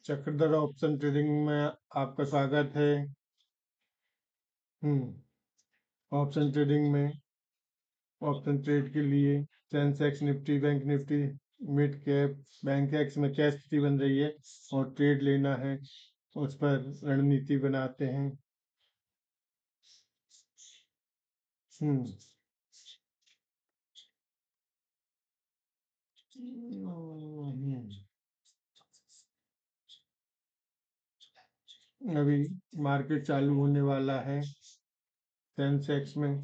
Chakradhar option trading में आपका स्वागत है। ऑप्शन ट्रेडिंग में ऑप्शन ट्रेड के लिए Sensex, Nifty, bank Nifty, mid cap, bank x में क्या स्थिति बन रही है और ट्रेड लेना है, उस पर रणनीति बनाते हैं। हम्म अभी मार्केट चालू होने वाला है सेंसेक्स में।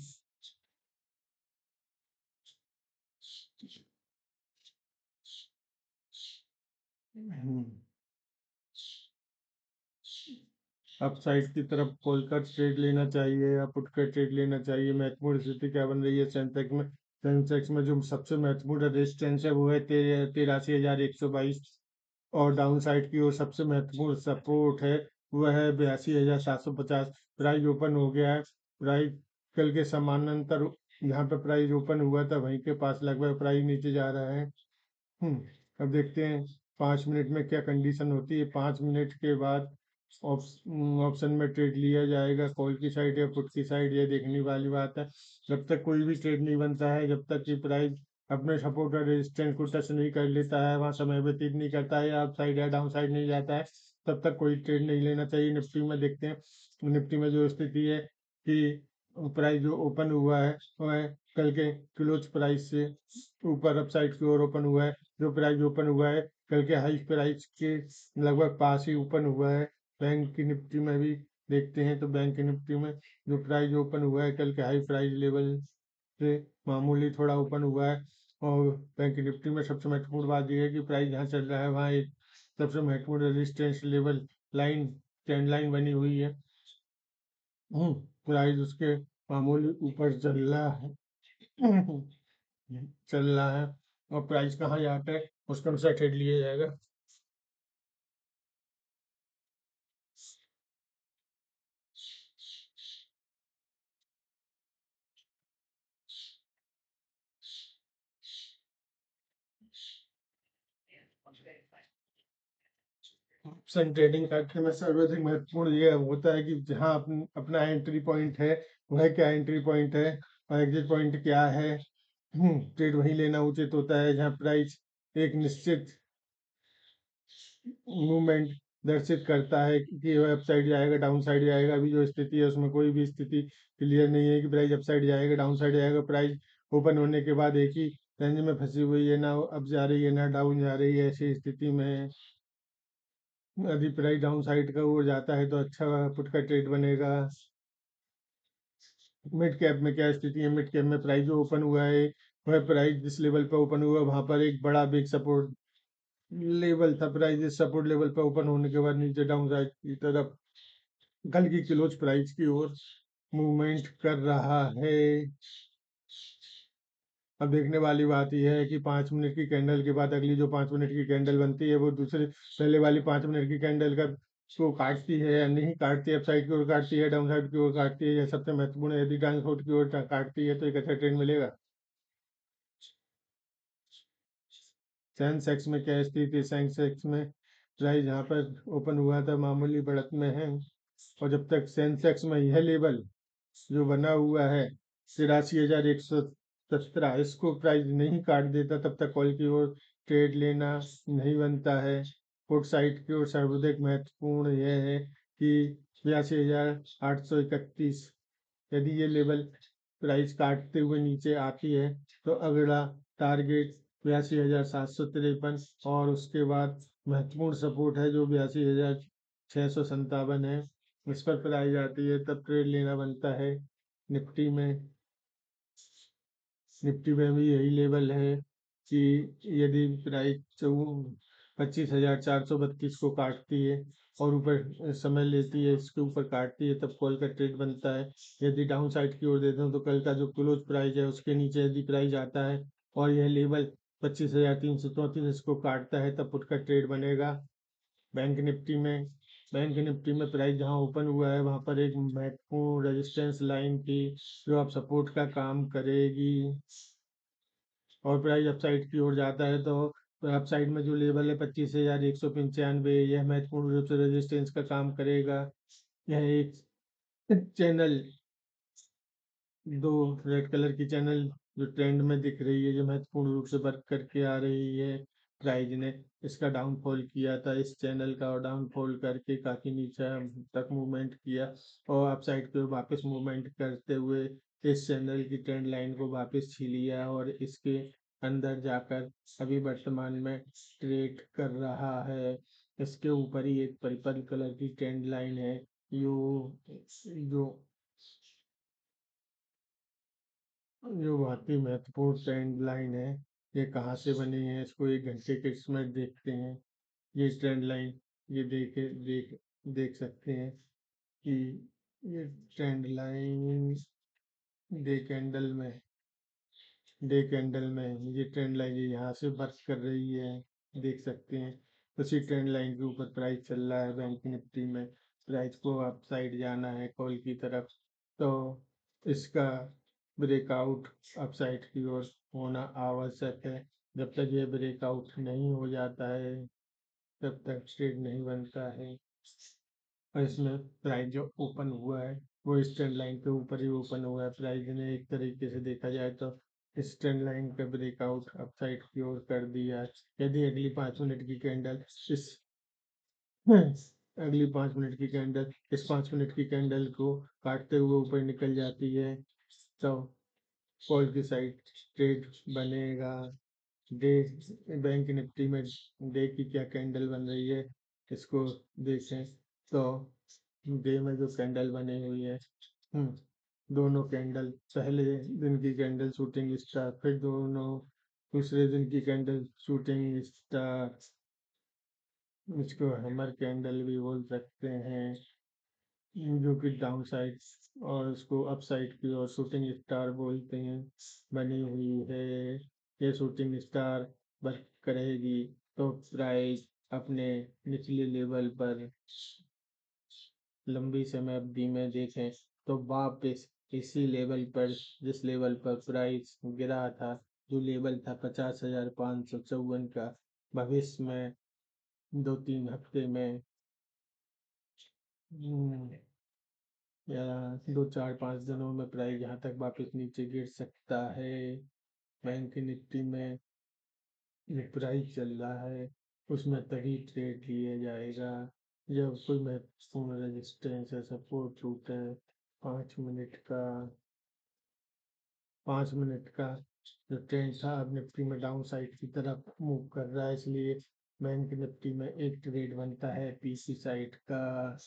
अपसाइड की तरफ खोलकर ट्रेड लेना चाहिए या पुट कर ट्रेड लेना चाहिए। महत्वपूर्ण स्थिति क्या बन रही है सेंसेक्स में? सेंसेक्स में जो सबसे महत्वपूर्ण रेजिस्टेंस है वो है 83,122 और डाउन साइड की ओर सबसे महत्वपूर्ण सपोर्ट है वह है 82,750। प्राइस ओपन हो गया है। प्राइस कल के समानांतर जहाँ पे प्राइस ओपन हुआ था वहीं के पास लगभग प्राइस नीचे जा रहा है। अब देखते हैं 5 मिनट में क्या कंडीशन होती है। 5 मिनट के बाद ऑप्शन में ट्रेड लिया जाएगा, कॉल की साइड या पुट की साइड, ये देखने वाली बात है। जब तक कोई भी ट्रेड नहीं बनता है, जब तक कि प्राइस अपने सपोर्ट और रेजिस्टेंस को टच नहीं कर लेता है, वहां समय व्यतीत नहीं करता है या अप साइड या डाउन साइड नहीं जाता है, तब तक कोई ट्रेड नहीं लेना चाहिए। निफ्टी में देखते हैं, निफ्टी में जो स्थिति है कि प्राइस जो ओपन हुआ है वह कल के क्लोज प्राइस से ऊपर अपसाइड की ओर ओपन हुआ है। जो प्राइस ओपन हुआ है कल के हाई प्राइस के लगभग पास ही ओपन हुआ है। बैंक की निफ्टी में भी देखते हैं तो बैंक की निफ्टी में जो प्राइस ओपन हुआ है कल के हाई प्राइस लेवल से मामूली थोड़ा ओपन हुआ है। और बैंक निफ्टी में सबसे महत्वपूर्ण बात यह है कि प्राइस जहाँ चल रहा है वहाँ एक सबसे महत्वपूर्ण resistance level line, trend line बनी हुई है। प्राइस उसके मामूली ऊपर चल रहा है। चल रहा है और प्राइस कहाँ जाता है उसका अनुसार ट्रेड लिया जाएगा। ऑप्शन ट्रेडिंग करने में सर्वाधिक महत्वपूर्ण ये होता है कि जहाँ अपना एंट्री पॉइंट है वह क्या एंट्री पॉइंट है और एग्जिट पॉइंट क्या है। ट्रेड वही लेना उचित होता है जहाँ प्राइस एक निश्चित मूवमेंट दर्शित करता है कि वह अपसाइड जाएगा डाउन साइड जाएगा। अभी जो स्थिति है उसमें कोई भी स्थिति क्लियर नहीं है कि प्राइस अपसाइड जाएगा डाउन साइड जाएगा। प्राइस ओपन होने के बाद एक ही रेंज में फंसी हुई है, ना अप जा रही है ना डाउन जा रही है। ऐसी स्थिति में यदि प्राइस डाउन साइड का ओर जाता है तो अच्छा पुट का ट्रेड बनेगा। मिड कैप में क्या स्थिति है? मिड कैप में प्राइस जो ओपन हुआ है वह प्राइस जिस लेवल पर ओपन हुआ वहां पर एक बड़ा बिग सपोर्ट लेवल था। प्राइस इस सपोर्ट लेवल पर ओपन होने के बाद नीचे डाउन साइड की तरफ कल की क्लोज प्राइस की ओर मूवमेंट कर रहा है। अब देखने वाली बात यह है कि 5 मिनट की कैंडल के बाद अगली जो 5 मिनट की कैंडल बनती है वो दूसरे पहले वाली 5 मिनट की कैंडल का को काटती है या नहीं काटती है, अपसाइड की ओर काटती है डाउन साइड की ओर काटती है। यह सबसे महत्वपूर्ण है। यदि डाउन साइड की ओर काटती है तो एक अच्छा ट्रेंड मिलेगा। सेंसेक्स में क्या स्थिति है? सेंसेक्स में प्राइस यहाँ पर ओपन हुआ था मामूली बढ़त में है और जब तक सेंसेक्स में यह लेवल जो बना हुआ है 83,117 इसको प्राइस नहीं काट देता तब तक कॉल की ओर ट्रेड लेना नहीं बनता है। पुट साइड की ओर सर्वाधिक महत्वपूर्ण यह है कि 82,831 यदि ये लेवल प्राइस काटते हुए नीचे आती है तो अगला टारगेट 82,753 और उसके बाद महत्वपूर्ण सपोर्ट है जो 82,657 है। इस पर प्राइस आती है तब ट्रेड लेना बनता है। निफ्टी में निफ्टी में भी यही लेवल है कि यदि प्राइस 25,432 को काटती है और ऊपर समय लेती है, इसके ऊपर काटती है तब कॉल का ट्रेड बनता है। यदि डाउन साइड की ओर देते हैं तो कल का जो क्लोज प्राइस है उसके नीचे यदि प्राइस आता है और यह लेवल 25,334 इसको काटता है तब पुट का ट्रेड बनेगा। बैंक निफ्टी में प्राइस जहां ओपन हुआ है वहां पर एक महत्वपूर्ण रेजिस्टेंस लाइन थी जो अब सपोर्ट का काम करेगी और प्राइस अपसाइड की ओर जाता है तो तो अप साइड में जो लेवल है 25,195, यह महत्वपूर्ण रूप से रेजिस्टेंस का काम करेगा। यह एक चैनल, दो रेड कलर की चैनल जो ट्रेंड में दिख रही है, जो महत्वपूर्ण रूप से वर्क करके आ रही है। प्राइस ने इसका डाउनफॉल किया था इस चैनल का, और डाउनफॉल करके काफी नीचे तक मूवमेंट किया, और अपसाइड पे वापस मूवमेंट करते हुए इस चैनल की ट्रेंड लाइन को वापस छी लिया, और इसके अंदर जाकर अभी वर्तमान में ट्रेड कर रहा है। इसके ऊपर ही एक पर्पल कलर की ट्रेंड लाइन है, जो जो बहुत ही महत्वपूर्ण ट्रेंड लाइन है। ये कहाँ से बनी है, इसको 1 घंटे के इसमें देखते हैं। ये ट्रेंड लाइन, ये देख सकते हैं कि ये ट्रेंड लाइन डे कैंडल में ये ट्रेंड लाइन यहाँ से वर्क कर रही है, देख सकते हैं। उसी ट्रेंड लाइन के ऊपर प्राइस चल रहा है। बैंक निफ्टी में प्राइस को अप साइड जाना है कॉल की तरफ, तो इसका ब्रेकआउट अप साइड की ओर होना आवश्यक है। जब तक ये ब्रेकआउट नहीं हो जाता है, तब तक ट्रेड नहीं बनता है। और इसमें प्राइस जो ओपन हुआ है, वो इस ट्रेंड लाइन के ऊपर ही ओपन हुआ है। प्राइस ने एक तरीके से देखा जाए तो इस ट्रेंड लाइन का ब्रेकआउट अपसाइड की ओर कर दिया है। यदि अगली 5 मिनट की कैंडल इस अगली 5 मिनट की कैंडल इस 5 मिनट की कैंडल को काटते हुए ऊपर निकल जाती है, तो कॉल की साइड ट्रेड बनेगा। डे बैंक निफ्टी में डे की क्या कैंडल बन रही है, इसको देखें तो डे में जो कैंडल बनी हुई है, दोनों कैंडल, पहले दिन की कैंडल शूटिंग स्टार, फिर दोनों दूसरे दिन की कैंडल शूटिंग स्टार, इसको हैमर कैंडल भी बोल सकते हैं, जो कि डाउन साइड और उसको अप साइड की ओर शूटिंग स्टार बोलते हैं, बनी हुई है। ये शूटिंग स्टार वर्क करेगी तो प्राइस अपने निचले लेवल पर लंबी समय अवधि में देखें तो वापस इसी लेवल पर, जिस लेवल पर प्राइस गिरा था, जो लेवल था 50,554 का, भविष्य में 2-3 हफ्ते में या 2-4-5 दिनों में प्राइस यहाँ तक वापस नीचे गिर सकता है। बैंक निफ्टी में जो प्राइस चल रहा है, उसमें तभी ट्रेड लिया जाएगा जब कोई महत्वपूर्ण रेजिस्टेंस या सपोर्ट टूटे। 5 मिनट का 5 मिनट का जो ट्रेंड था, अब निफ्टी में डाउन साइड की तरफ मूव कर रहा है, इसलिए बैंक निफ्टी में एक ट्रेड बनता है पीसी साइड का।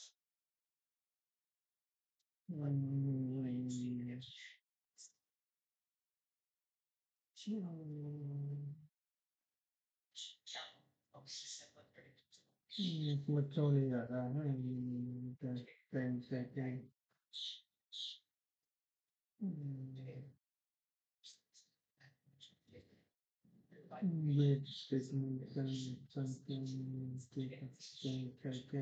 इसमें क्यों नहीं आ रहा है? 10 सेकेंड। Wait, something करके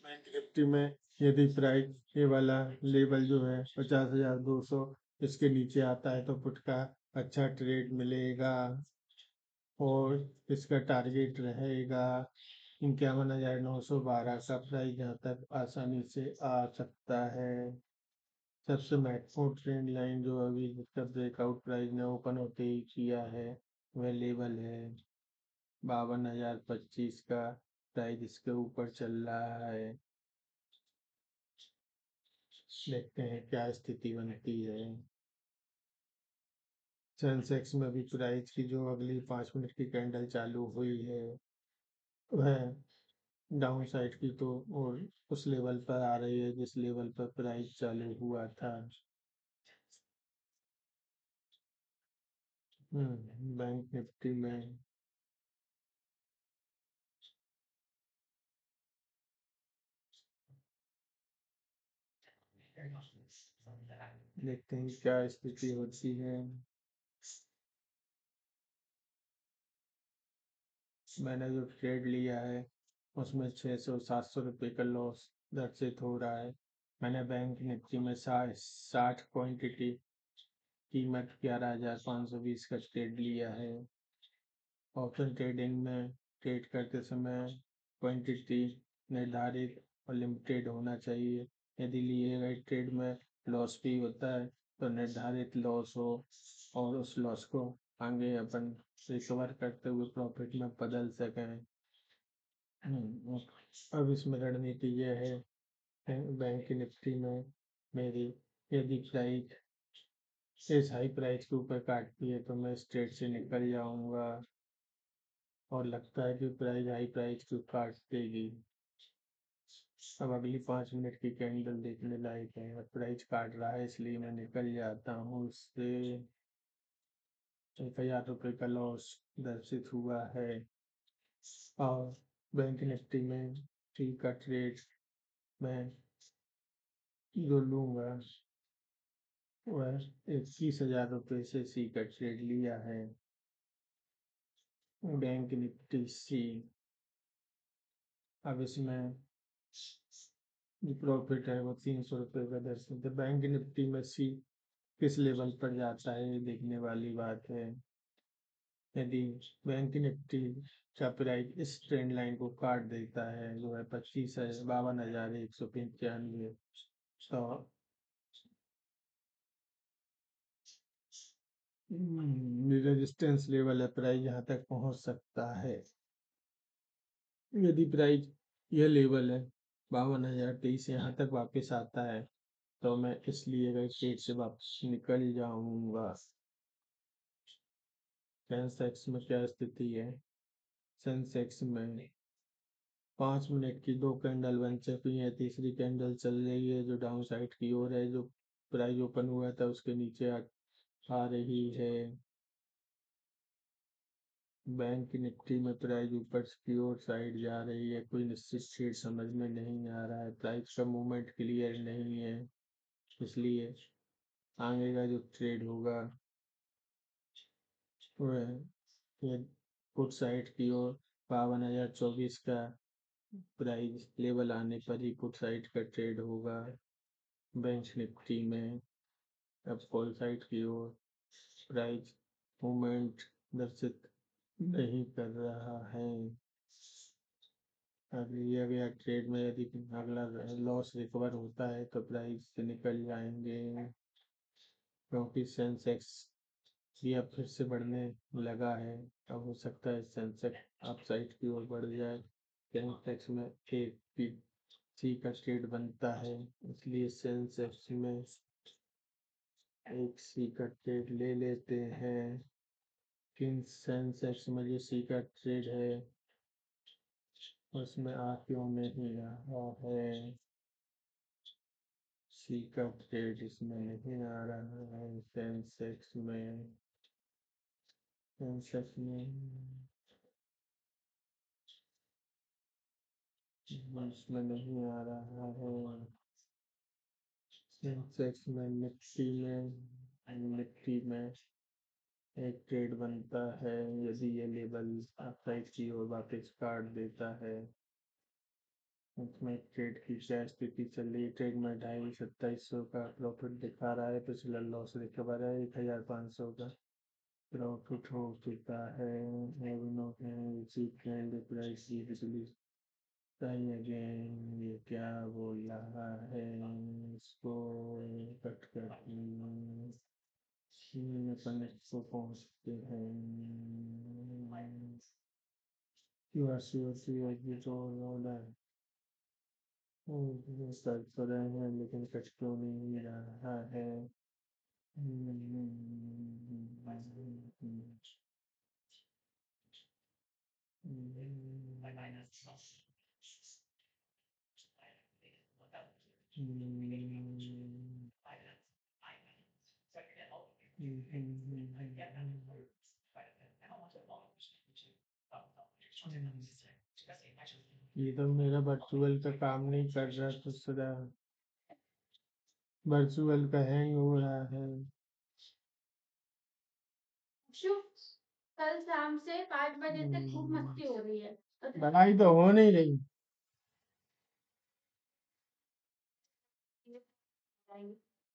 बैंक निफ्टी में यदि प्राइस ये वाला लेवल जो है 50,200, इसके नीचे आता है तो पुट का अच्छा ट्रेड मिलेगा, और इसका टारगेट रहेगा 51,912 का प्राइस, यहाँ तक आसानी से आ सकता है। सबसे महत्वपूर्ण ट्रेंड लाइन जो अभी जिसका ब्रेकआउट प्राइस ने ओपन होते ही किया है, वह लेवल है 52,025 का। प्राइस इसके ऊपर चल रहा है, देखते हैं क्या स्थिति बनती है। सेंसेक्स में भी प्राइस की जो अगली 5 मिनट की कैंडल चालू हुई है, वह डाउन साइड की तो और उस लेवल पर आ रही है जिस लेवल पर प्राइस चालू हुआ था। बैंक निफ्टी में देखते हैं क्या स्थिति होती है। मैंने जो ट्रेड लिया है उसमें 600-700 रुपये का लॉस दर्शित हो रहा है। मैंने बैंक निफ्टी में 60 क्वांटिटी कीमत 11,520 का ट्रेड लिया है। ऑप्शन ट्रेडिंग में ट्रेड करते समय क्वांटिटी निर्धारित और लिमिटेड होना चाहिए। यदि लिए गए ट्रेड में लॉस भी होता है तो निर्धारित लॉस हो और उस लॉस को आगे अपन रिकवर करते हुए प्रॉफिट में बदल सकें। अब इसमें रणनीति यह है बैंक निफ्टी में मेरी यदि प्राइस इस हाई प्राइस के ऊपर काटती है तो मैं इस ट्रेड से निकल जाऊंगा और लगता है कि प्राइस हाई प्राइस को काट देगी। अब अगली 5 मिनट की कैंडल देखने लायक है और प्राइस काट रहा है इसलिए मैं निकल जाता हूँ। उससे 1,000 रुपये का लॉस दर्शित हुआ है। और बैंक निफ्टी में टी का ट्रेड मैं जो लूँगा वह 21,000 रुपये से सी का ट्रेड लिया है। बैंक निफ्टी सी अब इसमें जो प्रॉफिट है वो 300 रुपये का दर्शित है। बैंक निफ्टी में सी किस लेवल पर जाता है ये देखने वाली बात है। यदि बैंक निफ्टी का प्राइस इस ट्रेंड लाइन को काट देता है जो है 52,195 तो रेजिस्टेंस लेवल है प्राइस यहाँ तक पहुँच सकता है। यदि प्राइस यह लेवल है 52,023 यहाँ तक वापस आता है तो मैं इसलिए गए ट्रेड से वापस निकल जाऊंगा। सेंसेक्स में क्या स्थिति है। सेंसेक्स में 5 मिनट की 2 कैंडल बन चुकी है। तीसरी कैंडल चल रही है जो डाउन साइड की ओर है। जो प्राइस ओपन हुआ था उसके नीचे आ रही है। बैंक निफ्टी में प्राइस ऊपर की ओर साइड जा रही है। कोई निश्चित ट्रेड समझ में नहीं आ रहा है। प्राइस का मूवमेंट क्लियर नहीं है इसलिए आगे का जो ट्रेड होगा वह ये पुट साइड की ओर 52,024 का प्राइस लेवल आने पर ही पुट साइड का ट्रेड होगा। बैंक निफ्टी में अब कॉल साइड की ओर प्राइस मूवमेंट दर्शित नहीं कर रहा है। अब लिया गया ट्रेड में यदि अगला लॉस रिकवर होता है तो प्राइस से निकल जाएंगे क्योंकि सेंसेक्स भी अब फिर से बढ़ने लगा है। अब हो सकता है सेंसेक्स अपसाइड की ओर बढ़ जाए। सेंसेक्स में एक पी सी का ट्रेड बनता है इसलिए सेंसेक्स में एक सी का ट्रेड ले लेते हैं। किन सेंसेक्स में जो सी का ट्रेड है उसमें आ क्यों नहीं रहा है। सी का ट्रेड इसमें नहीं आ रहा है। सेंसेक्स में इसमें नहीं आ रहा है। सेंसेक्स में निफ्टी में एक ट्रेड बनता है यदि ये लेवल अपसाइड की ओर वापस काट देता है। उसमें ट्रेड की क्या स्थिति चल रही है। ट्रेड में 2,2700 का प्रॉफिट दिखा रहा है। पिछला लॉस रिकवर है 1,500 का प्रॉफिट हो चुका है। प्राइस अगेन ये क्या बोल रहा है। इसको कट कर अपन इसको पहुँचते हैं। सर्च कर रहे हैं लेकिन कट क्यों नहीं रहा है। ये तो मेरा वर्चुअल का काम नहीं कर रहा, दूसरा वर्चुअल का हैंग हो रहा है। शुभ, कल शाम से 5 बजे तक खूब मस्ती हो रही है। पढ़ाई तो हो नहीं रही।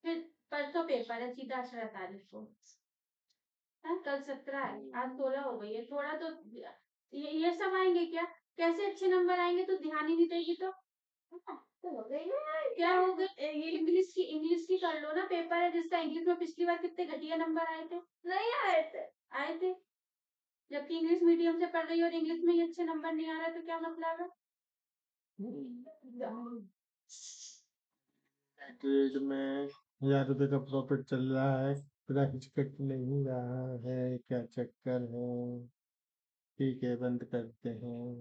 फिर परसों पेपर है, सीधा 18 तारीख को। हाँ, कल 17 है, आज 16 हो गई है। थोड़ा तो ये सब आएंगे क्या? कैसे अच्छे नंबर आएंगे? तो ध्यान ही नहीं देगी तो। तो हो गई है, क्या हो गई? ये इंग्लिश की कर लो ना, पेपर है जिसका। इंग्लिश में पिछली बार कितने घटिया नंबर आए थे? नहीं आए थे। आए थे, जबकि इंग्लिश मीडियम से पढ़ रही है और इंग्लिश में ही अच्छे नंबर नहीं आ रहा, तो क्या मतलब है? ट्रेड में 1000 रुपए का प्रॉफिट चल रहा है, प्राइस कट नहीं रहा है, क्या चक्कर है? ठीक है, बंद करते हैं।